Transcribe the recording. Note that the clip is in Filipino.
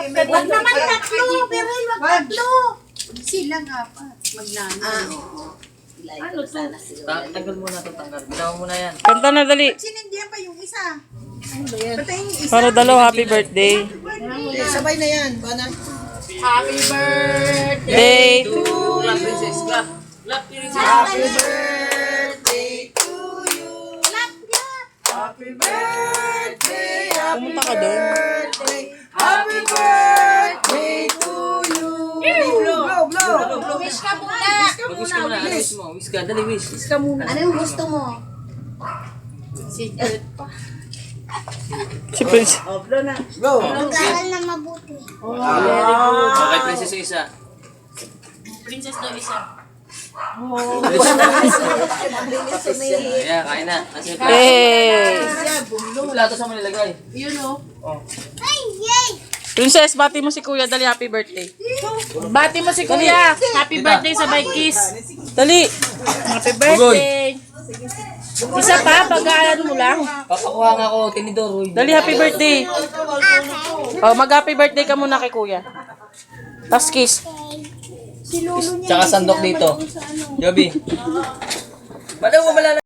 Wag naman tatlo, pero wag tatlo. Sila nga pa. Magnano. Ano to? Tagal mo na ito, tanggal. Binawa mo na yan. Kanta na dali. Sinindihan pa yung isa. Ano ba yan? Patayin yung isa. Para dalawa, happy birthday. Sabay na yan. Bana. Happy birthday! Day. Clap, princess. Clap. Clap, princess. Happy birthday to you. Clap, clap! Happy birthday. Happy Pumunta ka doon. birthday. Happy birthday to you. Blow, blow. Wish ka muna! Mag-wish ka muna. Ano wish mo? Wish ka. Dali, wish. Ano yung gusto mo? Secret pa. Si Prince. Oh, blow na. Blow. Mag-aaral na mabuti. Okay, princess yung isa. Princess daw isa. Ayan, kain na. Nasa yung plato. Hey. Yung plato sa manilagay. Yun o. Princess, bati mo si Kuya. Dali, happy birthday. Bati mo si Kuya. Happy birthday sa Bike Kiss. Dali. Happy birthday. Isa pa, pag-aaral mo lang. Papakuha nga ako, tinidor. Uy. Dali, happy birthday. Oh, mag-happy birthday ka muna kay Kuya. Tapos kiss. Tsaka sandok dito. Joby. Ba't mo malala?